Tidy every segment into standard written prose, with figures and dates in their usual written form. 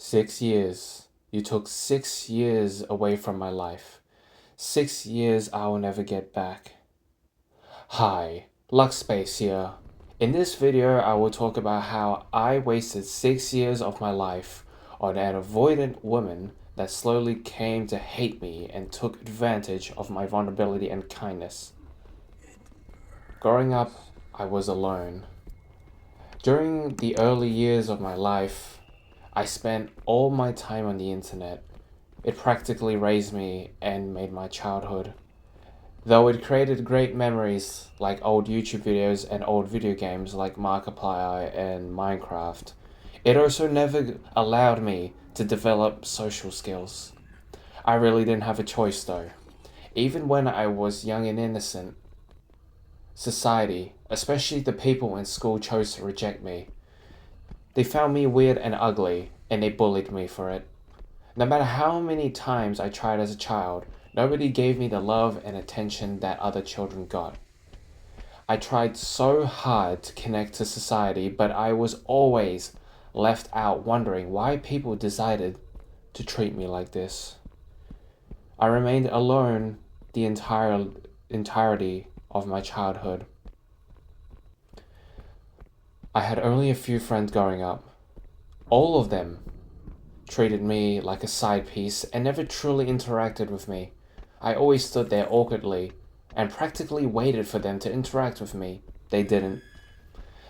6 years. You took 6 years away from my life. 6 years I will never get back. Hi, Luckspace here. In this video, I will talk about how I wasted 6 years of my life on an avoidant woman that slowly came to hate me and took advantage of my vulnerability and kindness. Growing up, I was alone. During the early years of my life, I spent all my time on the internet. It practically raised me and made my childhood. Though it created great memories like old YouTube videos and old video games like Markiplier and Minecraft, it also never allowed me to develop social skills. I really didn't have a choice though. Even when I was young and innocent, society, especially the people in school, chose to reject me. They found me weird and ugly, and they bullied me for it. No matter how many times I tried as a child, nobody gave me the love and attention that other children got. I tried so hard to connect to society, but I was always left out wondering why people decided to treat me like this. I remained alone the entirety of my childhood. I had only a few friends growing up. All of them treated me like a side piece and never truly interacted with me. I always stood there awkwardly and practically waited for them to interact with me. They didn't.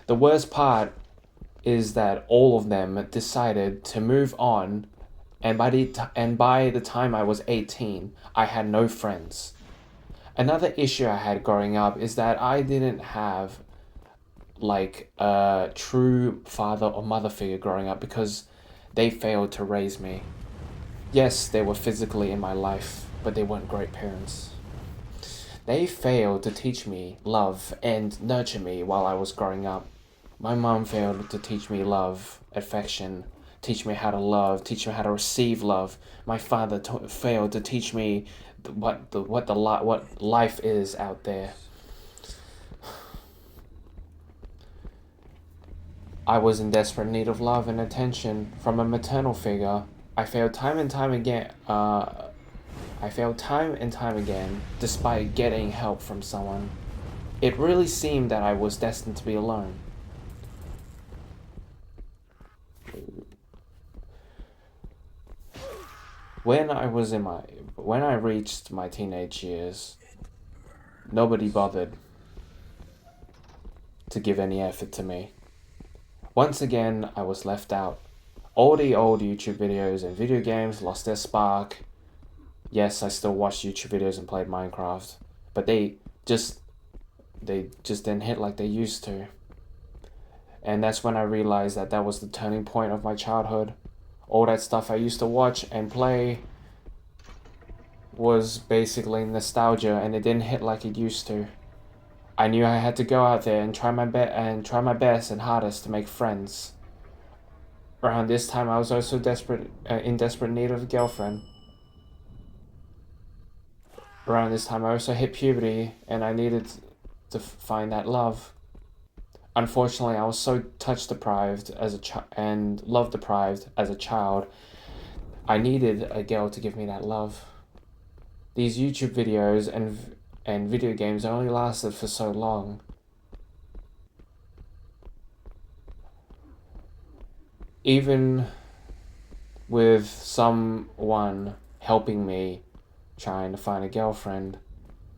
The worst part is that all of them decided to move on, and by the time I was 18, I had no friends. Another issue I had growing up is that I didn't have like a true father or mother figure growing up because they failed to raise me. Yes, they were physically in my life, but they weren't great parents. They failed to teach me love and nurture me while I was growing up. My mom failed to teach me love, affection, teach me how to love, teach me how to receive love. My father failed to teach me what life is out there. I was in desperate need of love and attention from a maternal figure. I failed time and time again. Despite getting help from someone. It really seemed that I was destined to be alone. When I reached my teenage years, nobody bothered to give any effort to me. Once again, I was left out. All the old YouTube videos and video games lost their spark. Yes, I still watched YouTube videos and played Minecraft, but they just didn't hit like they used to. And that's when I realized that was the turning point of my childhood. All that stuff I used to watch and play was basically nostalgia, and it didn't hit like it used to. I knew I had to go out there and try my best and hardest to make friends. Around this time, I was also in desperate need of a girlfriend. Around this time, I also hit puberty, and I needed to find that love. Unfortunately, I was so touch deprived and love deprived as a child. I needed a girl to give me that love. These YouTube videos and video games only lasted for so long. Even with someone helping me trying to find a girlfriend,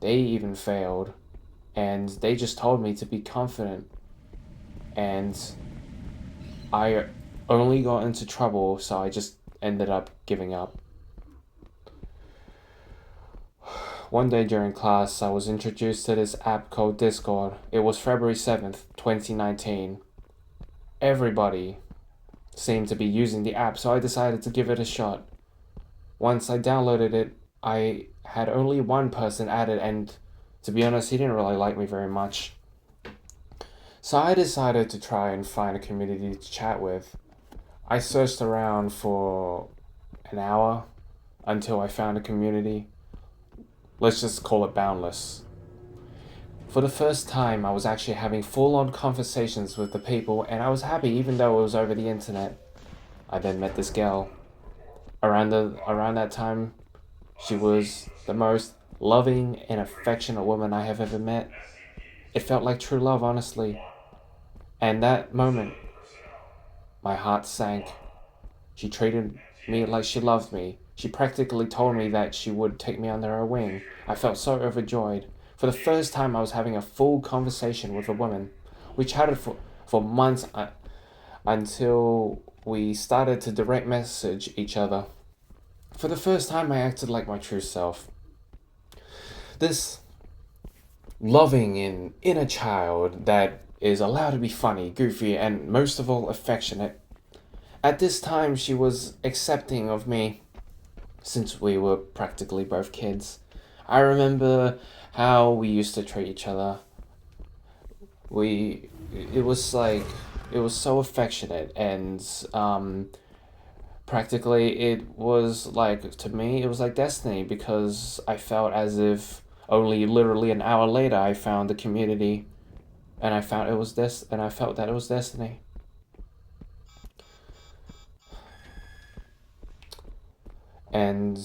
they even failed, and they just told me to be confident, and I only got into trouble, so I just ended up giving up. One day during class, I was introduced to this app called Discord. It was February 7th, 2019. Everybody seemed to be using the app, so I decided to give it a shot. Once I downloaded it, I had only one person added, and to be honest, he didn't really like me very much. So I decided to try and find a community to chat with. I searched around for an hour until I found a community. Let's just call it Boundless. For the first time, I was actually having full-on conversations with the people, and I was happy even though it was over the internet. I then met this girl. Around that time, she was the most loving and affectionate woman I have ever met. It felt like true love, honestly. And that moment, my heart sank. She treated me like she loved me. She practically told me that she would take me under her wing. I felt so overjoyed. For the first time, I was having a full conversation with a woman. We chatted for months until we started to direct message each other. For the first time, I acted like my true self. This loving and inner child that is allowed to be funny, goofy, and most of all affectionate. At this time, she was accepting of me since we were practically both kids. I remember how we used to treat each other. We, it was like, it was so affectionate and practically it was like, to me, it was like destiny because I felt as if only literally an hour later I found the community and I felt that it was destiny. And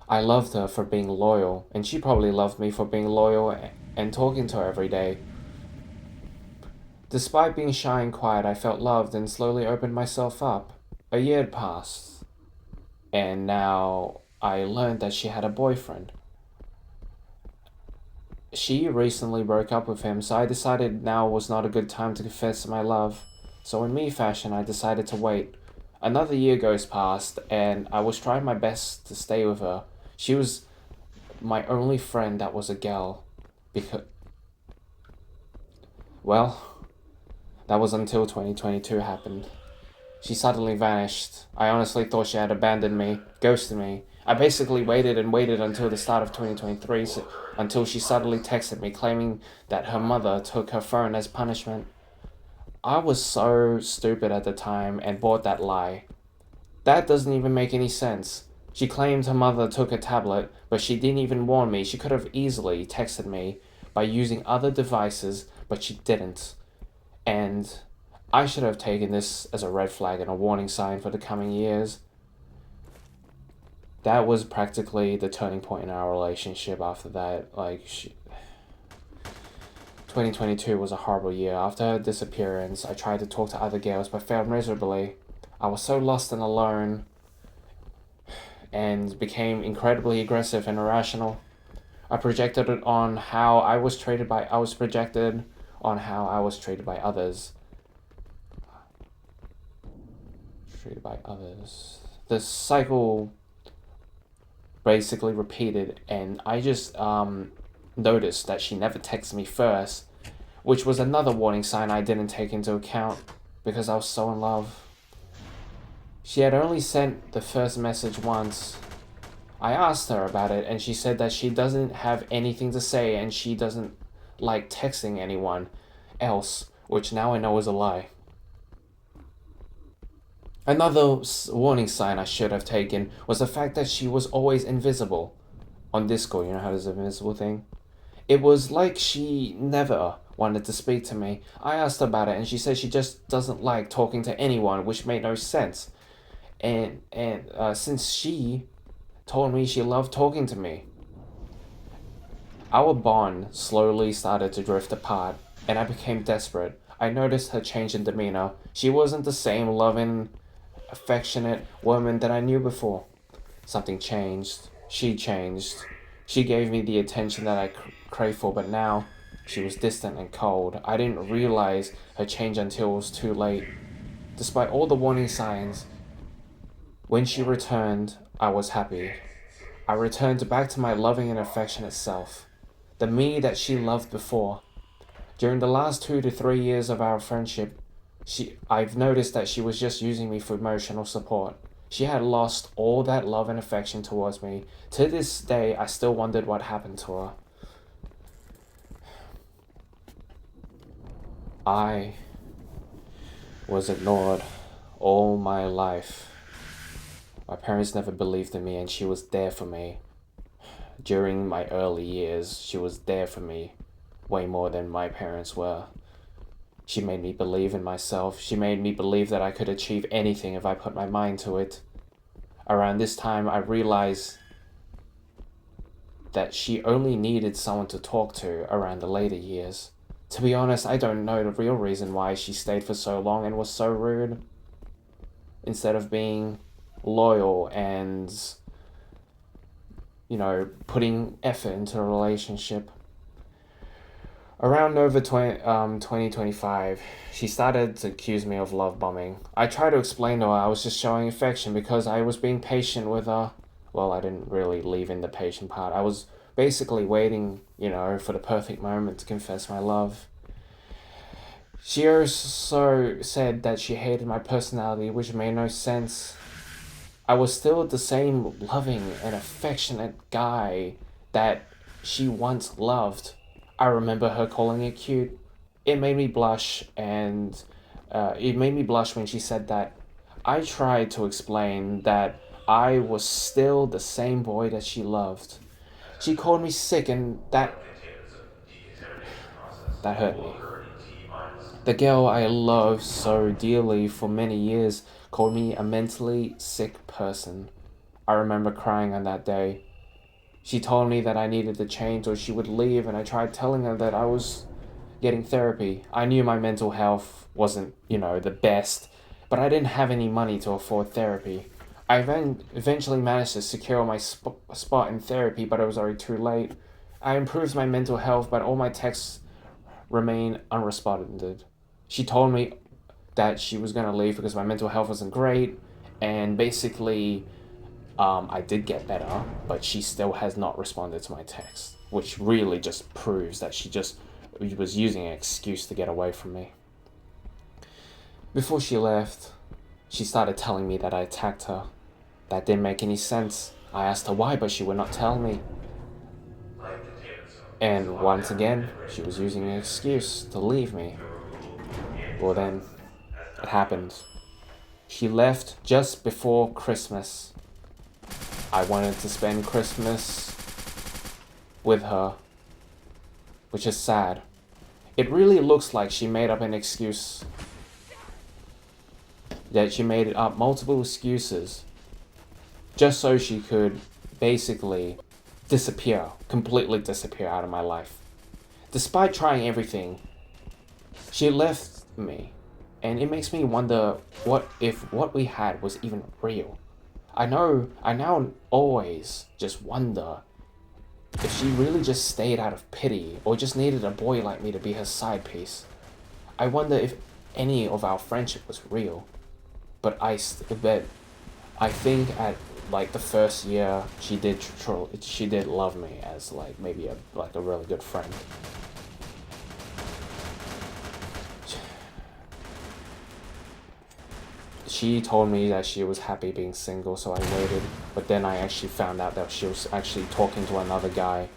I loved her for being loyal, and she probably loved me for being loyal and talking to her every day. Despite being shy and quiet, I felt loved and slowly opened myself up. A year had passed, and now I learned that she had a boyfriend. She recently broke up with him, so I decided now was not a good time to confess my love. So in me fashion, I decided to wait. Another year goes past, and I was trying my best to stay with her. She was my only friend that was a gal. Because, well, that was until 2022 happened. She suddenly vanished. I honestly thought she had abandoned me, ghosted me. I basically waited and waited until the start of 2023, until she suddenly texted me claiming that her mother took her phone as punishment. I was so stupid at the time and bought that lie. That doesn't even make any sense. She claimed her mother took a tablet, but she didn't even warn me. She could have easily texted me by using other devices, but she didn't. And I should have taken this as a red flag and a warning sign for the coming years. That was practically the turning point in our relationship after that. 2022 was a horrible year. After her disappearance, I tried to talk to other girls but failed miserably. I was so lost and alone and became incredibly aggressive and irrational. I projected it on how I was treated by others. The cycle basically repeated, and I just noticed that she never texted me first, which was another warning sign I didn't take into account because I was so in love. She had only sent the first message once. I asked her about it, and she said that she doesn't have anything to say and she doesn't like texting anyone else, which now I know is a lie. Another warning sign I should have taken was the fact that she was always invisible. On Discord, you know how there's an invisible thing? It was like she never wanted to speak to me. I asked her about it and she said she just doesn't like talking to anyone, which made no sense. And since she told me she loved talking to me, our bond slowly started to drift apart and I became desperate. I noticed her change in demeanor. She wasn't the same loving, affectionate woman that I knew before. Something changed. She changed. She gave me the attention that I craved for, but now she was distant and cold. I didn't realize her change until it was too late. Despite all the warning signs, when she returned, I was happy. I returned back to my loving and affectionate self, the me that she loved before. During the last 2 to 3 years of our friendship, I've noticed that she was just using me for emotional support. She had lost all that love and affection towards me. To this day, I still wondered what happened to her. I was ignored all my life. My parents never believed in me, and she was there for me. During my early years, she was there for me way more than my parents were. She made me believe in myself. She made me believe that I could achieve anything if I put my mind to it. Around this time, I realized that she only needed someone to talk to around the later years. To be honest, I don't know the real reason why she stayed for so long and was so rude. Instead of being loyal and, putting effort into a relationship. Around Nova 2025, she started to accuse me of love bombing. I tried to explain to her I was just showing affection because I was being patient with her. Well, I didn't really leave in the patient part. I was basically waiting, for the perfect moment to confess my love. She also said that she hated my personality, which made no sense. I was still the same loving and affectionate guy that she once loved. I remember her calling it cute. It made me blush, and it made me blush when she said that. I tried to explain that I was still the same boy that she loved. She called me sick, and that hurt me. The girl I loved so dearly for many years called me a mentally sick person. I remember crying on that day. She told me that I needed to change or she would leave, and I tried telling her that I was getting therapy. I knew my mental health wasn't, the best, but I didn't have any money to afford therapy. I then eventually managed to secure my spot in therapy, but it was already too late. I improved my mental health, but all my texts remain unresponded. She told me that she was going to leave because my mental health wasn't great, and basically, I did get better, but she still has not responded to my text, which really just proves that she just was using an excuse to get away from me. Before she left, she started telling me that I attacked her. That didn't make any sense. I asked her why, but she would not tell me. And once again, she was using an excuse to leave me. Well, then, it happened. She left just before Christmas. I wanted to spend Christmas with her, which is sad. It really looks like she made up an excuse. That she made up multiple excuses just so she could basically completely disappear out of my life. Despite trying everything, she left me, and it makes me wonder what if what we had was even real. I now always just wonder if she really just stayed out of pity or just needed a boy like me to be her side piece. I wonder if any of our friendship was real. But I think at like the first year she did love me as like maybe a really good friend. She told me that she was happy being single, so I waited. But then I actually found out that she was actually talking to another guy.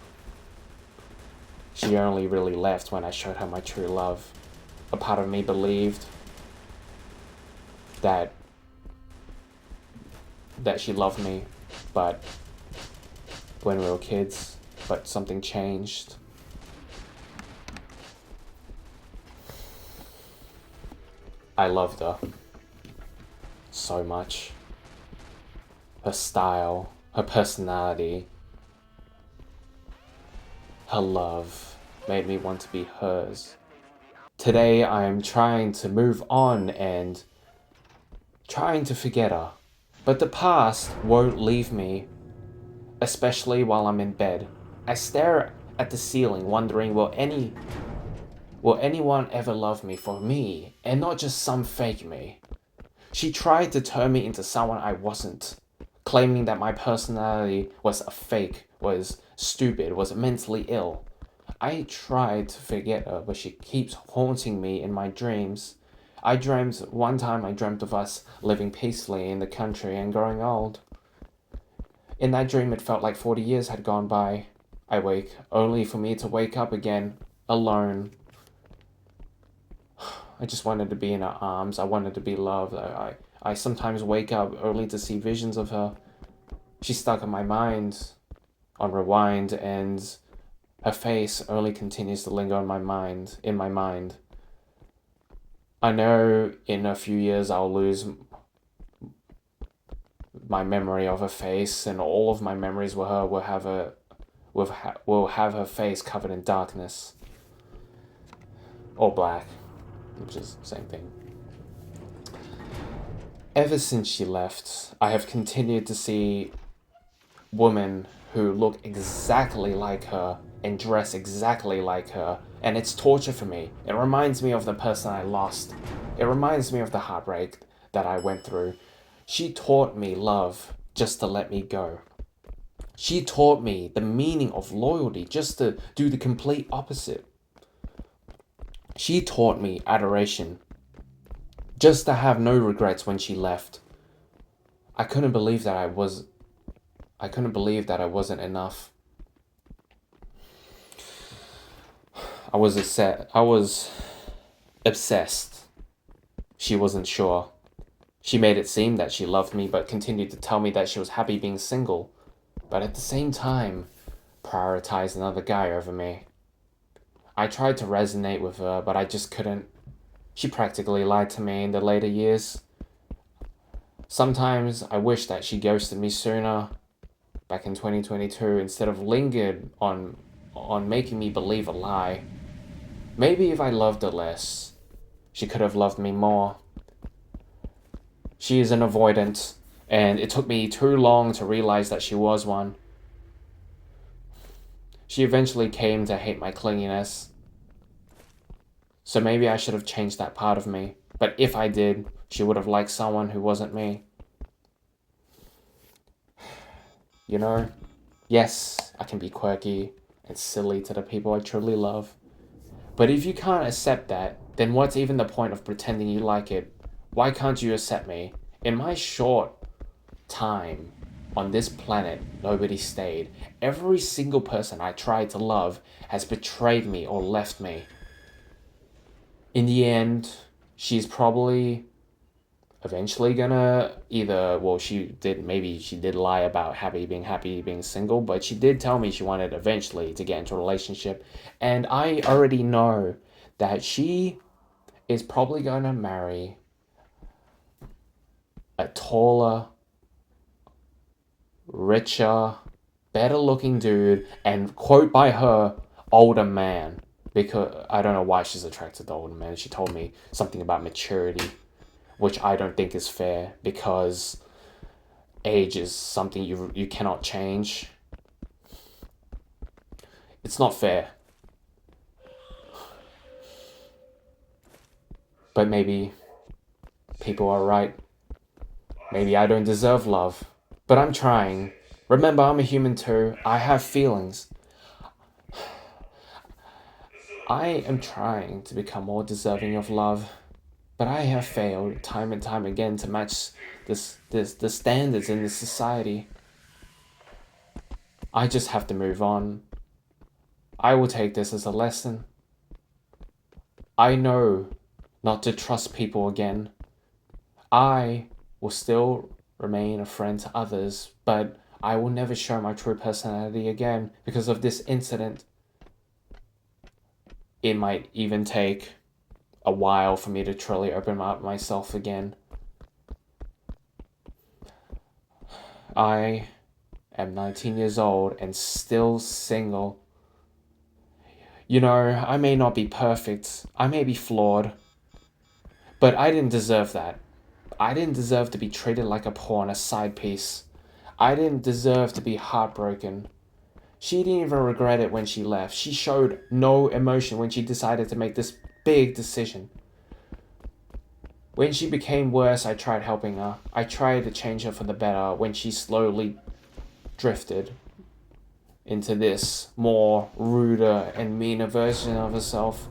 She only really left when I showed her my true love. A part of me believed that she loved me, but when we were kids, but something changed. I loved her so much. Her style, her personality, her love made me want to be hers. Today I am trying to move on and trying to forget her. But the past won't leave me, especially while I'm in bed. I stare at the ceiling wondering will anyone ever love me for me and not just some fake me? She tried to turn me into someone I wasn't, claiming that my personality was a fake, was stupid, was mentally ill. I tried to forget her, but she keeps haunting me in my dreams. One time I dreamt of us living peacefully in the country and growing old. In that dream it felt like 40 years had gone by. I wake, only for me to wake up again, alone. I just wanted to be in her arms, I wanted to be loved. I sometimes wake up only to see visions of her. She's stuck in my mind, on rewind, and her face only continues to linger in my mind. I know in a few years I'll lose my memory of her face, and all of my memories with her will have her face covered in darkness or black, which is the same thing. Ever since she left, I have continued to see women who look exactly like her and dress exactly like her, and it's torture for me. It reminds me of the person I lost. It reminds me of the heartbreak that I went through. She taught me love just to let me go. She taught me the meaning of loyalty just to do the complete opposite. She taught me adoration just to have no regrets when she left. I couldn't believe that I wasn't enough. I was obsessed. She wasn't sure. She made it seem that she loved me, but continued to tell me that she was happy being single, but at the same time, prioritized another guy over me. I tried to resonate with her, but I just couldn't. She practically lied to me in the later years. Sometimes I wish that she ghosted me sooner, back in 2022, instead of lingered on making me believe a lie. Maybe if I loved her less, she could have loved me more. She is an avoidant, and it took me too long to realize that she was one. She eventually came to hate my clinginess, so maybe I should have changed that part of me. But if I did, she would have liked someone who wasn't me. You know, yes, I can be quirky and silly to the people I truly love. But if you can't accept that, then what's even the point of pretending you like it? Why can't you accept me? In my short time on this planet, nobody stayed. Every single person I tried to love has betrayed me or left me. In the end, she's probably eventually gonna she did lie about happy being single, but she did tell me she wanted eventually to get into a relationship, and I already know that she is probably gonna marry a taller, richer, better looking dude, and quote by her, older man. Because I don't know why she's attracted to older men. She told me something about maturity, which I don't think is fair, because age is something you cannot change. It's not fair. But maybe people are right. Maybe I don't deserve love. But I'm trying. Remember, I'm a human too. I have feelings. I am trying to become more deserving of love. But I have failed time and time again to match the standards in this society. I just have to move on. I will take this as a lesson. I know not to trust people again. I will still remain a friend to others, but I will never show my true personality again because of this incident. It might even take a while for me to truly open up myself again. I am 19 years old and still single. You know, I may not be perfect, I may be flawed, but I didn't deserve that. I didn't deserve to be treated like a pawn, a side piece. I didn't deserve to be heartbroken. She didn't even regret it when she left. She showed no emotion when she decided to make this big decision. When she became worse, I tried helping her. I tried to change her for the better when she slowly drifted into this more ruder and meaner version of herself.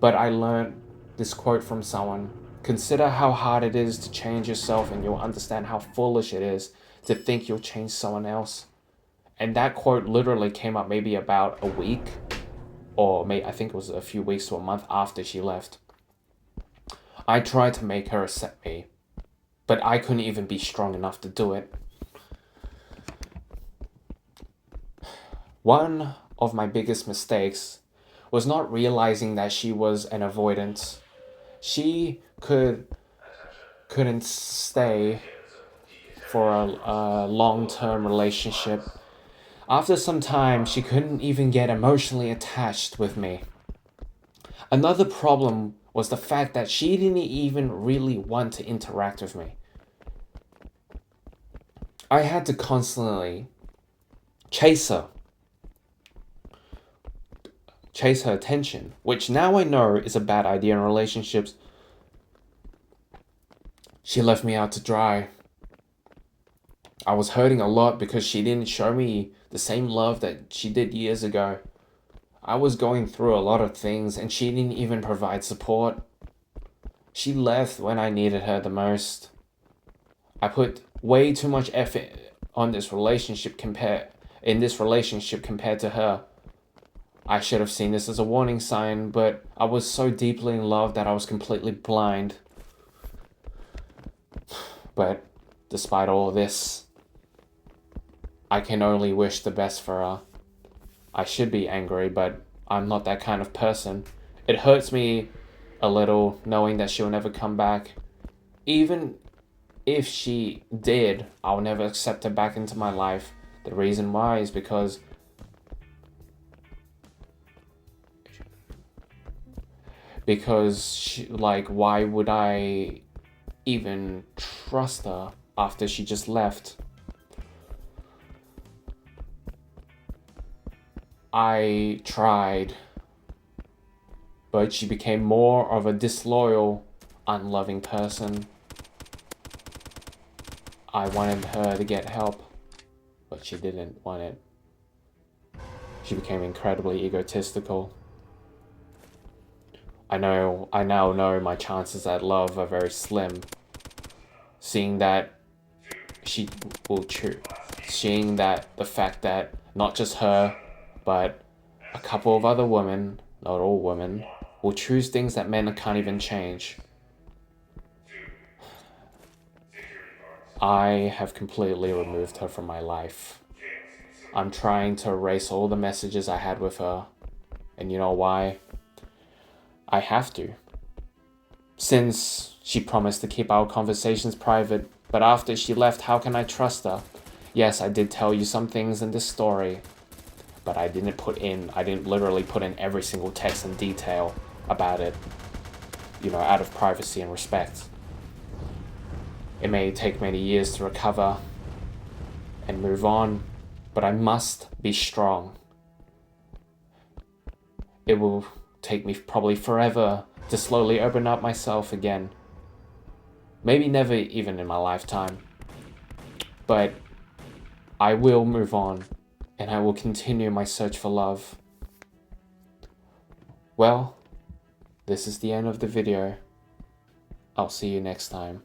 But I learned this quote from someone: consider how hard it is to change yourself, and you'll understand how foolish it is to think you'll change someone else. And that quote literally came up maybe about a week, or maybe I think it was a few weeks to a month after she left. I tried to make her accept me, but I couldn't even be strong enough to do it. One of my biggest mistakes was not realizing that she was an avoidant. She couldn't stay for a long-term relationship. After some time, she couldn't even get emotionally attached with me. Another problem was the fact that she didn't even really want to interact with me. I had to constantly chase her attention, which now I know is a bad idea in relationships. She left me out to dry. I was hurting a lot because she didn't show me the same love that she did years ago. I was going through a lot of things and she didn't even provide support. She left when I needed her the most. I put way too much effort on this relationship compared to her. I should have seen this as a warning sign, but I was so deeply in love that I was completely blind. But despite all of this, I can only wish the best for her. I should be angry, but I'm not that kind of person. It hurts me a little knowing that she'll never come back. Even if she did, I'll never accept her back into my life. The reason why is because why would I even trust her after she just left? I tried, but she became more of a disloyal, unloving person. I wanted her to get help, but she didn't want it. She became incredibly egotistical. I now know my chances at love are very slim. Seeing that the fact that not just her, but a couple of other women, not all women, will choose things that men can't even change. I have completely removed her from my life. I'm trying to erase all the messages I had with her. And you know why? I have to. Since she promised to keep our conversations private, but after she left, how can I trust her? Yes, I did tell you some things in this story, but I didn't literally put in every single text in detail about it, out of privacy and respect. It may take many years to recover and move on, but I must be strong. It will take me probably forever to slowly open up myself again. Maybe never even in my lifetime. But I will move on, and I will continue my search for love. Well, this is the end of the video. I'll see you next time.